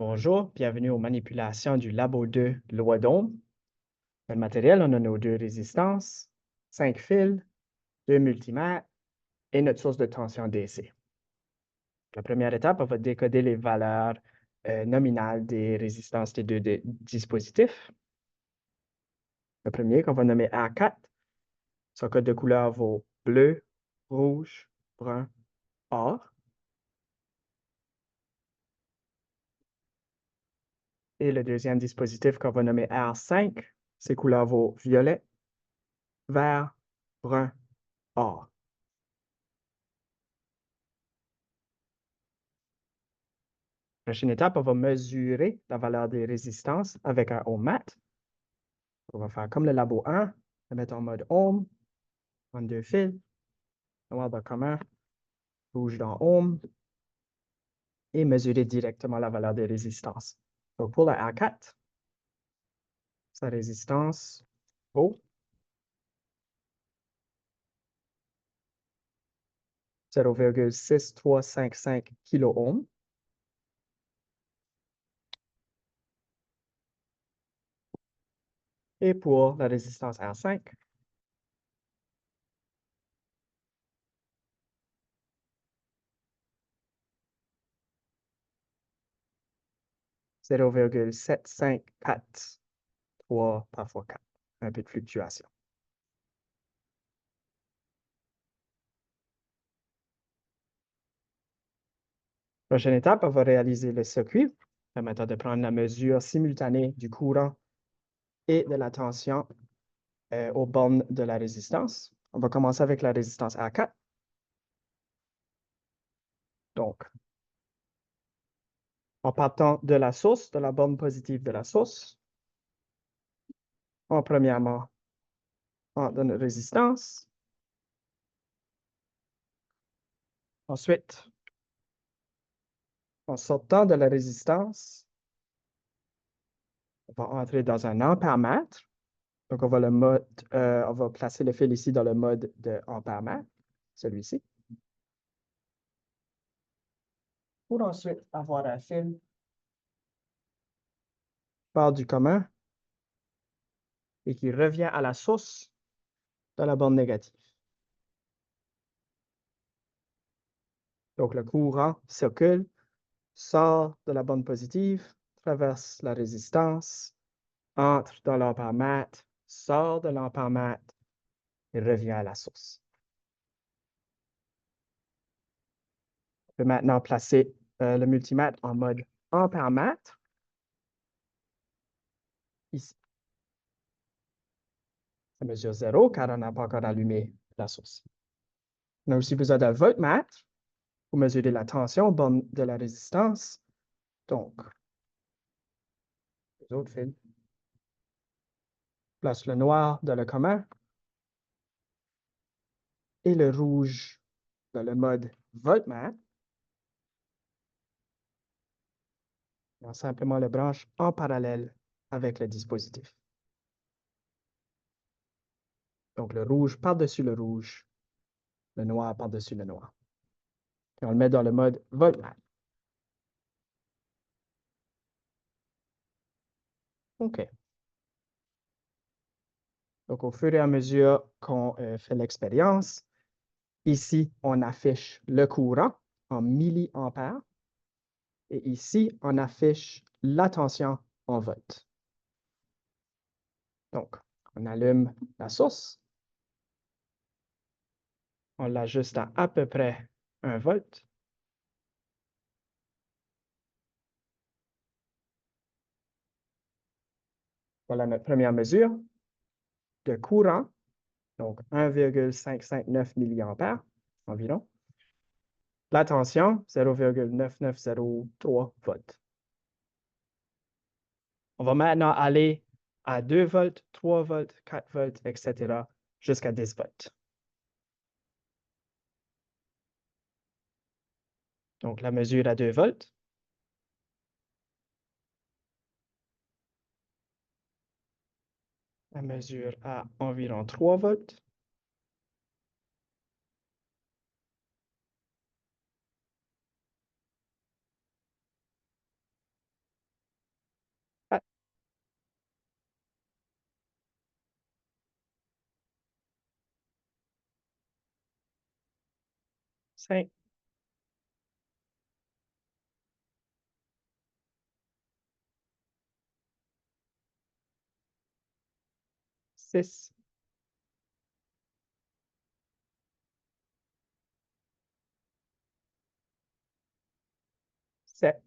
Bonjour, bienvenue aux manipulations du Labo 2 Loadome. Dans le matériel, on a nos deux résistances, 5 fils, 2 multimètres et notre source de tension DC. La première étape, on va décoder les valeurs nominales des résistances des deux dispositifs. Le premier, qu'on va nommer A4, son code de couleur vaut bleu, rouge, brun, or. Et le deuxième dispositif qu'on va nommer R5, ses couleurs vaut violet, vert, brun, or. Prochaine étape, on va mesurer la valeur des résistances avec un ohmmètre. On va faire comme le labo 1, le mettre en mode ohm, prendre deux fils, noir dans commun, rouge dans ohm, et mesurer directement la valeur des résistances. Donc pour la A4, sa résistance vaut 0,6355 kOhm. Et pour la résistance R5, 0,7543 parfois 4. Un peu de fluctuation. Prochaine étape, on va réaliser le circuit, permettant de prendre la mesure simultanée du courant et de la tension aux bornes de la résistance. On va commencer avec la résistance A4. Donc, en partant de la source, de la borne positive de la source, premièrement, on donne résistance. Ensuite, en sortant de la résistance, on va entrer dans un ampèremètre. Donc, on va placer le fil ici dans le mode de ampèremètre, celui-ci. Pour ensuite avoir un fil qui part du commun et qui revient à la source de la borne négative. Donc, le courant circule, sort de la borne positive, traverse la résistance, entre dans l'ampèremètre, sort de l'ampèremètre et revient à la source. On peut maintenant placer le multimètre en mode ampèremètre, ici. Ça mesure 0 car on n'a pas encore allumé la source. On a aussi besoin d'un voltmètre pour mesurer la tension aux bornes de la résistance. Donc, les autres fils. Place le noir dans le commun et le rouge dans le mode voltmètre. Et on simplement le branche en parallèle avec le dispositif. Donc, le rouge par-dessus le rouge, le noir par-dessus le noir. Et on le met dans le mode voltmètre. OK. Donc, au fur et à mesure qu'on fait l'expérience, ici, on affiche le courant en milliampères. Et ici, on affiche la tension en volts. Donc, on allume la source. On l'ajuste à peu près 1 volt. Voilà notre première mesure de courant, donc 1,559 milliampères environ. La tension, 0,9903 volts. On va maintenant aller à 2 volts, 3 volts, 4 volts, etc., jusqu'à 10 volts. Donc, la mesure à 2 volts. La mesure à environ 3 volts. 5, 6, 7,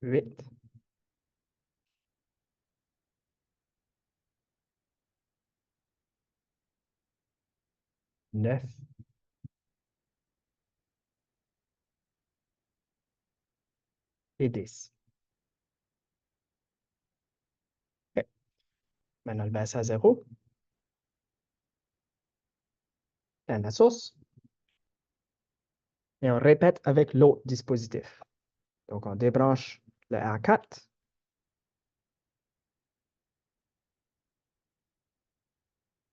8, 9 et 10. OK. Maintenant, le baisse à 0. Plein la source. Et on répète avec l'autre dispositif. Donc, on débranche le R4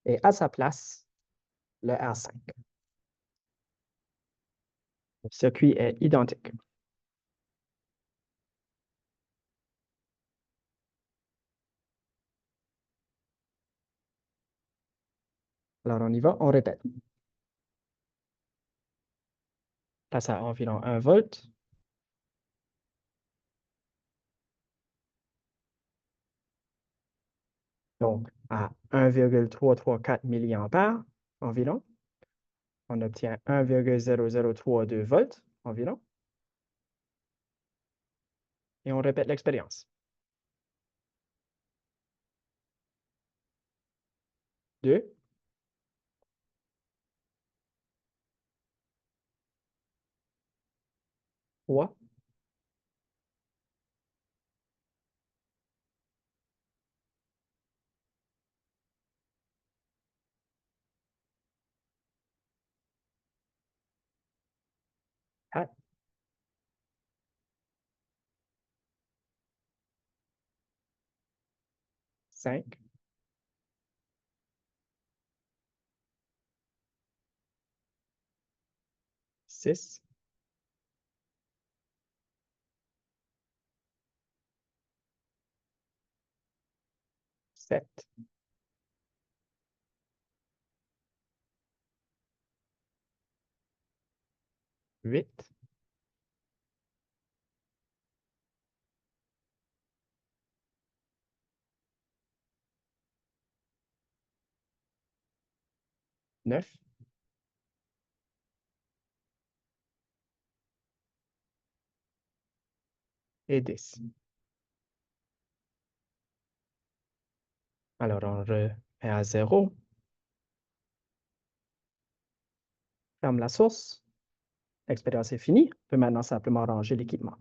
et à sa place, le R5. Le circuit est identique. Alors, on y va, on répète. Passe à environ 1 volt. Donc, à 1,334 milliampères environ, on obtient 1,0032 volts environ. Et on répète l'expérience. 2, 3, 4, 5, 6, 7, 8, 9 et 10. Alors, on remet à 0, ferme la source. L'expérience est finie. On peut maintenant simplement ranger l'équipement.